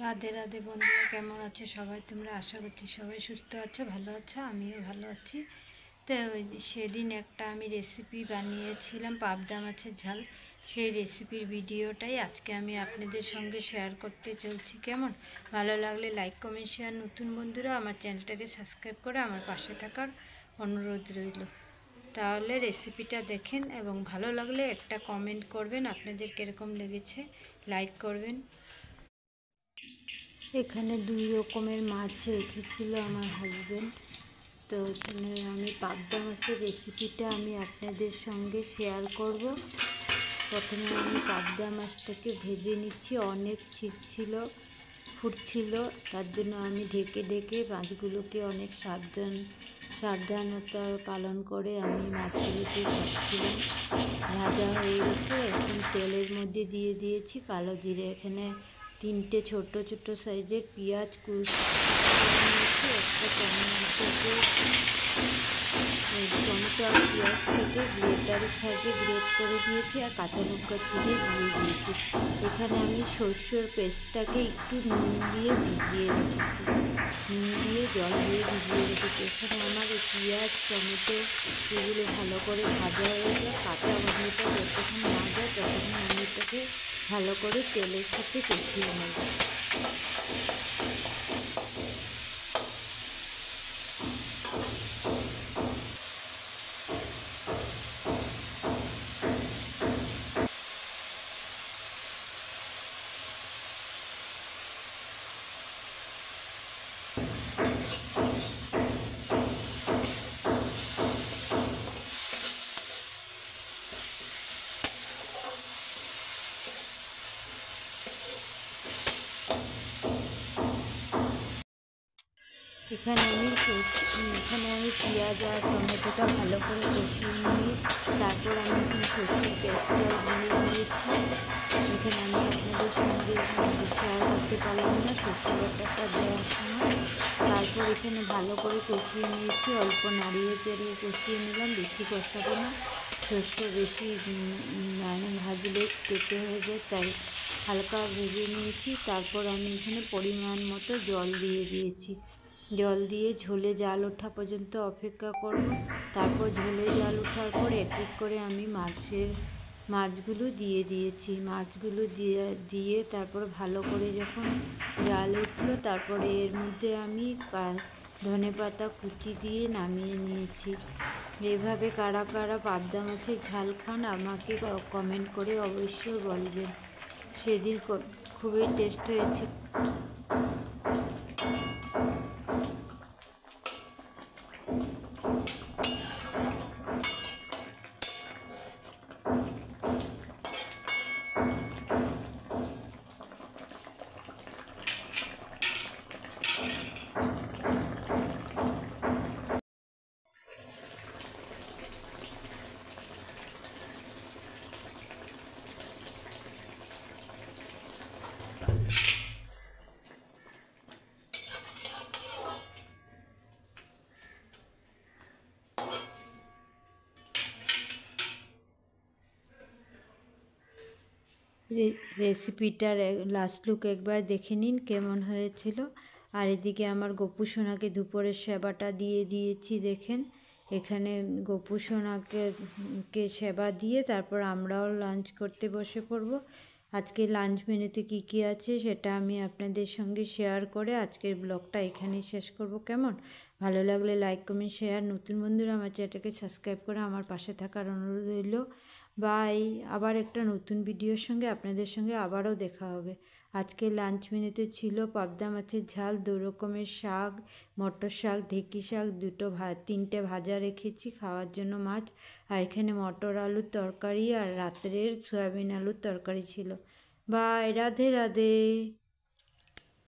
রাধে রাধে বন্ধুরা, কেমন আছো সবাই? তোমরা আশা করছি সবাই সুস্থ আছো, ভালো আছো। আমিও ভালো আছি। তো সেদিন একটা আমি রেসিপি বানিয়েছিলাম পাবদা মাছের ঝাল, সেই রেসিপির ভিডিওটাই আজকে আমি আপনাদের সঙ্গে শেয়ার করতে চলছি। কেমন? ভালো লাগলে লাইক কমেন্ট শেয়ার, নতুন বন্ধুরা আমার চ্যানেলটাকে সাবস্ক্রাইব করে আমার পাশে থাকার অনুরোধ রইল। তাহলে রেসিপিটা দেখেন এবং ভালো লাগলে একটা কমেন্ট করবেন, আপনাদের কীরকম লেগেছে লাইক করবেন। এখানে 2 রকমের মাছ রেখেছিল আমার হাজব্যান্ড। তো এখানে আমি পাবদা মাছের রেসিপিটা আমি আপনাদের সঙ্গে শেয়ার করব। প্রথমে আমি পাবদা মাছটাকে ভেজে নিচ্ছি। অনেক ছিল ফুটছিল, তার জন্য আমি ঢেকে ঢেকে মাছগুলোকে অনেক সাবধানতা পালন করে আমি মাছগুলোকে ভাজছিলাম। ভাজা হয়ে গেছে, এখন তেলের মধ্যে দিয়ে দিয়েছি কালো জিরে। এখানে 3টে ছোট ছোট সাইজের পেঁয়াজ কুচি নিয়েছি। একটা টমেটো আর পেঁয়াজটাকে গ্রেটারের সাহায্যে গ্রেট করে দিয়েছি, আর কাঁচা লঙ্কা চিড়ে দিয়ে দিয়েছি। এখানে আমি সরষের পেস্টটাকে একটু নুন দিয়ে ভিজিয়ে রেখেছি, নুন দিয়ে জল দিয়ে ভিজিয়ে রেখেছি। এখানে আমার এই পেঁয়াজ টমেটো এগুলো ভালো করে ভাজা হয়ে যায়। কাঁচা গন্ধটা যতক্ষণ না যায় ততক্ষণ আমি এটাকে ভালো করে তেলের সাথে কষিয়ে নেব। এখানে আমি পেঁয়াজ আর টমেটোটা ভালো করে কষিয়ে নিয়ে তারপর আমি এখানে সরষের পেস্টটা দিয়ে দিয়েছি। এখানে আমি আপনাদের সঙ্গে শেয়ার করতে পারলাম না সরষে বাটাটা দেওয়ার সময়। তারপর এখানে ভালো করে কষিয়ে নিয়েছি, অল্প নাড়িয়ে চাড়িয়ে কষিয়ে নিলাম, বেশি কষাবো না। সরষে বেশি ভাজলে তেতো হয়ে যায়, তাই হালকা ভেজে নিয়েছি। তারপর আমি এখানে পরিমাণ মতো জল দিয়ে দিয়েছি। জল দিয়ে ঝোলে জাল ওঠা পর্যন্ত অপেক্ষা করব। তারপর ঝোলে জাল ওঠার পর এক এক করে আমি মাছগুলো দিয়ে দিয়েছি। মাছগুলো দিয়ে তারপর ভালো করে যখন জাল উঠলো, তারপরে এর মধ্যে আমি ধনেপাতা কুচি দিয়ে নামিয়ে নিয়েছি। এভাবে কারা কারা পাবদা মাছের ঝাল খান আমাকে কমেন্ট করে অবশ্যই বলবেন। সেদিন খুবই টেস্ট হয়েছে। রেসিপিটার লাস্ট লুক একবার দেখে নিন কেমন হয়েছিল। আর এদিকে আমার গপু সোনাকে দুপুরের সেবাটা দিয়ে দিয়েছি। দেখেন এখানে গপু সোনাকে সেবা দিয়ে তারপর আমরাও লাঞ্চ করতে বসে পড়ব। আজকে লাঞ্চ মেনুতে কী কী আছে সেটা আমি আপনাদের সঙ্গে শেয়ার করে আজকের ব্লগটা এখানেই শেষ করব। কেমন? ভালো লাগলে লাইক কমেন্ট শেয়ার, নতুন বন্ধুরা আমার চ্যানেলটাকে সাবস্ক্রাইব করে আমার পাশে থাকার অনুরোধ রইল। বাই। আবার একটা নতুন ভিডিওর সঙ্গে আপনাদের সঙ্গে আবারও দেখা হবে। আজকে লাঞ্চ মেনুতে ছিল পাবদা মাছের ঝাল, 2 রকমের শাক, মটর শাক, ঢেঁকি শাক, 3টে ভাজা রেখেছি খাওয়ার জন্য মাছ, আর এখানে মটর আলুর তরকারি আর রাত্রের সয়াবিন আলুর তরকারি ছিল। বাই। রাধে রাধে।